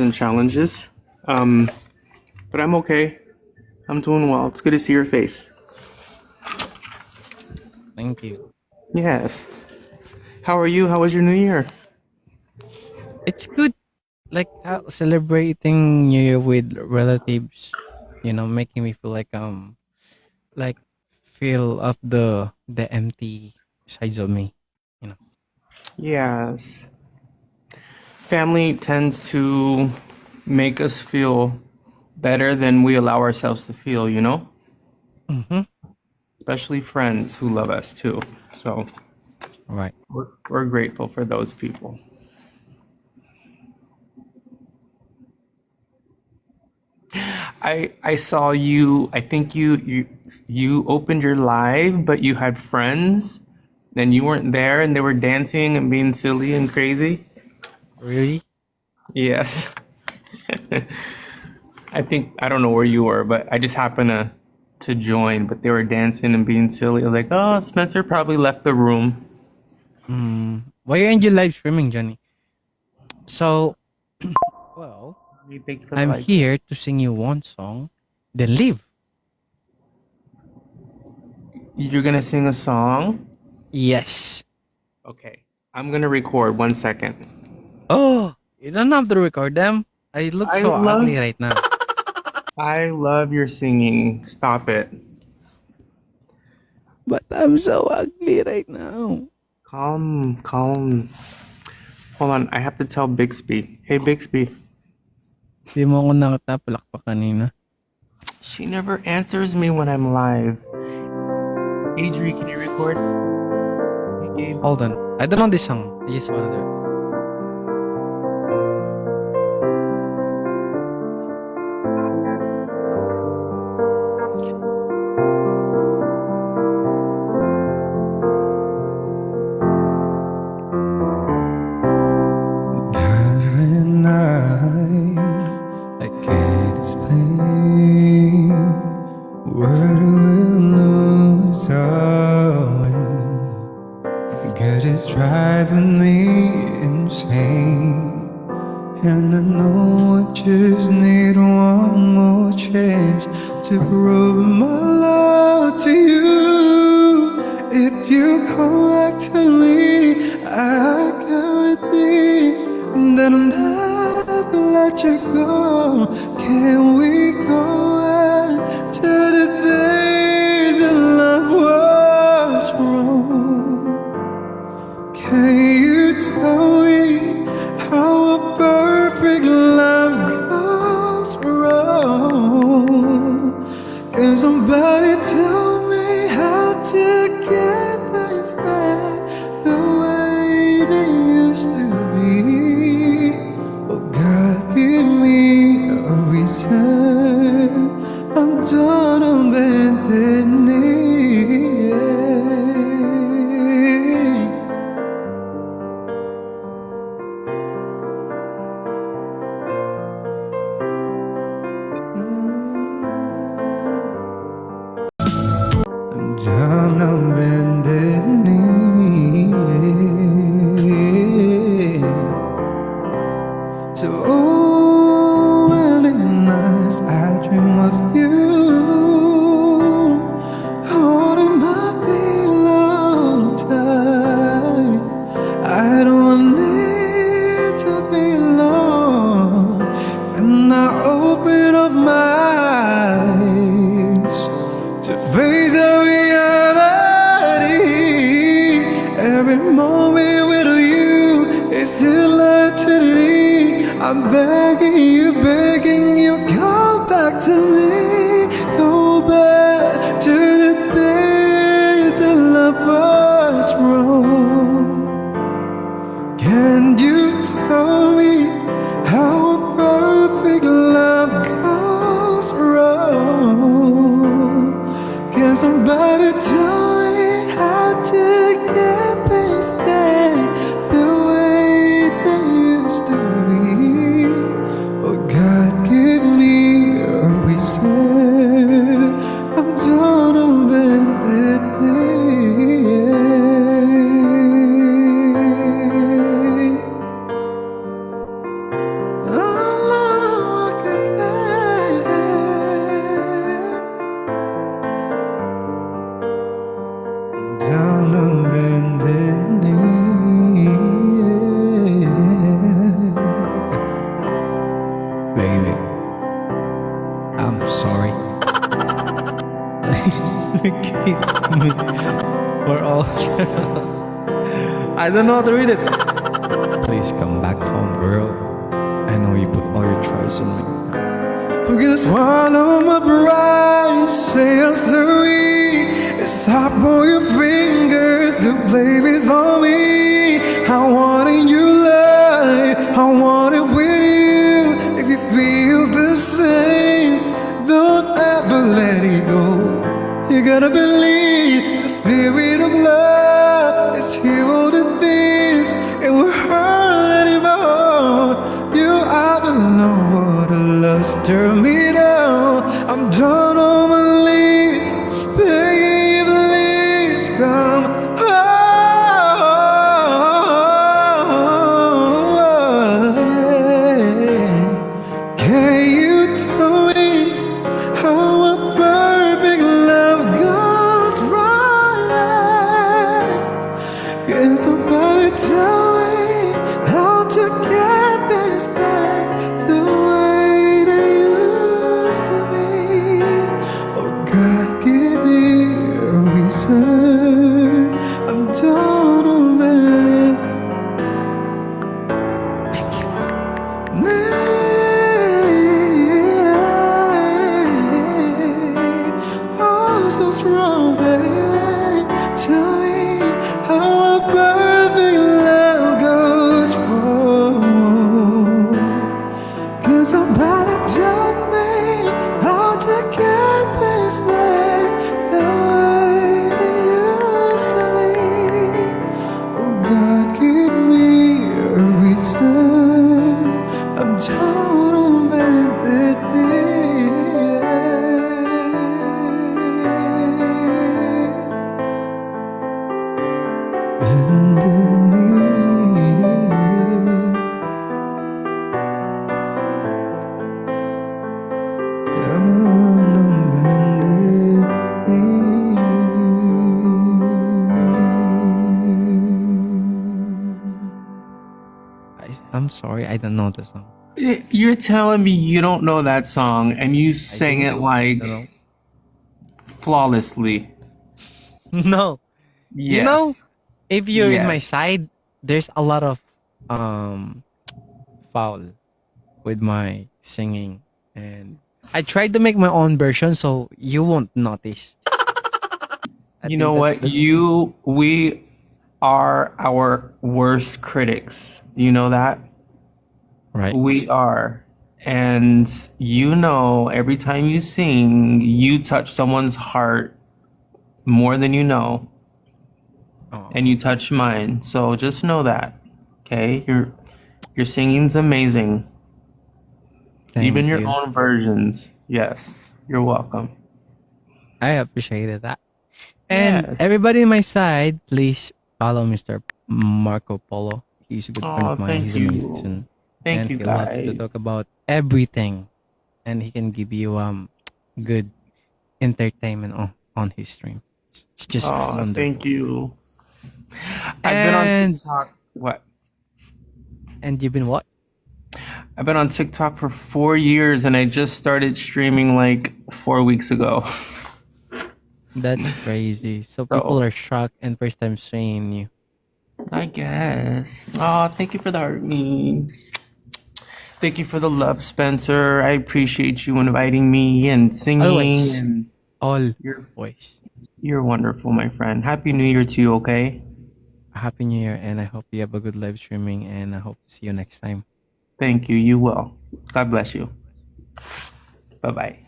and challenges. Um, but I'm okay. I'm doing well. It's good to see your face. Thank you. Yes. How are you? How was your New Year? It's good, like celebrating New Year with relatives. Making me feel like feel of the empty sides of me. You know. Yes. Family tends to make us feel better than we allow ourselves to feel, you know? Mm-hmm. Especially friends who love us too. So Right. we're grateful for those people. I saw you. I think you opened your live, but you had friends, and you weren't there, and they were dancing and being silly and crazy. Really? Yes, I think I don't know where you were, but I just happened to join. But they were dancing and being silly. I was like, oh, Spencer probably left the room. Why aren't you live streaming, Johnny? So, well, Thank you for the I'm like. here to sing you one song, then leave. You're gonna sing a song? Yes. Okay, I'm gonna record. 1 second. Oh, you don't have to record them. I look I so ugly love right now. I love your singing. Stop it. But I'm so ugly right now. Calm, calm. Hold on, I have to tell Bixby. Hey, Bixby. Di mo ako nakatapalakpak kanina. She never answers me when I'm live. Adri, can you record? Hey, Gabe. Hold on. I don't know this song. I just wanna do it. Darling, I can't explain. Word will lose our way. God is driving me insane. And I know I just need one more chance to prove my love to you. If you come back to me, I guarantee that I'll never let you go. Can we go back to the days that love was wrong? Can you tell me how a perfect love goes wrong? Can somebody tell me how to get this back the way they used to be? Oh God, give me a reason. I'm done on bended knee. I'm down on bended knee. So many nights I dream of you, holding my pillow tight. I don't need to be alone, and I open up my eyes to face the reality. Every moment with you is still eternity. I'm begging you, come back to me. Go back to the days that love was wrong. Can you tell me how a perfect love goes wrong? Can somebody tell me how to get this back the way they used to be? Oh God, give me a reason. baby. I'm sorry. Please forgive me for all. I don't know how to read it. Please come back home, girl. I know you put all your trust in me. I'm gonna swallow my pride, say I'm sorry. It's hard for your fingers to play with on me. I wanted you life, I want it with you. If you feel the same, don't ever let it go. You gotta believe the spirit of love is here. All the things it will hurt anymore. You are the Lord, the love's turn me down. I'm done on my knees, begging you please come home. Can you tell me how a perfect love goes wrong? Can somebody tell me how to get this back the way they used to be? Oh God, give me a reason. I'm done over it. Thank you. Oh, so strong, baby. Tell me how a perfect love goes wrong. Can somebody tell me how to get this back the way it used to be? Oh God, give me a reason. I'm down on bended knee. Bended knee. Down on bended knee. I'm sorry, I don't know the song. You're telling me you don't know that song and you sang do. it like I don't flawlessly. know. You know, Yes. if you're in my Yes. side, there's a lot of um foul with my singing, and I tried to make my own version so you won't notice. I You think know what? We are our worst critics. Do you know that? right. We are. And you know, every time you sing, you touch someone's heart more than you know, Oh, and you touch mine. So just know that. Okay? Your singing's amazing. thank Even your you. own versions. Yes. You're welcome. I appreciated that. And Yes. everybody in my side, please follow Mr. Marco Polo. He's a good friend Oh, of mine. thank He's you. amazing, Thank and you he loves to talk guys. about everything, and he can give you good entertainment on his stream. It's just Oh, thank wonderful. you. I've been on And TikTok. What? you've been what? I've been on TikTok for 4 years and I just started streaming like 4 weeks ago. That's crazy. So people So are shocked and first time seeing you. I guess. Oh, thank you for the heart me. Thank you for the love, Spencer. I appreciate you inviting me and singing Always, and you're always. you're wonderful, my friend. Happy New Year to you, okay? Happy New Year, and I hope you have a good live streaming, and I hope to see you next time. Thank you. You will. God bless you. Bye-bye.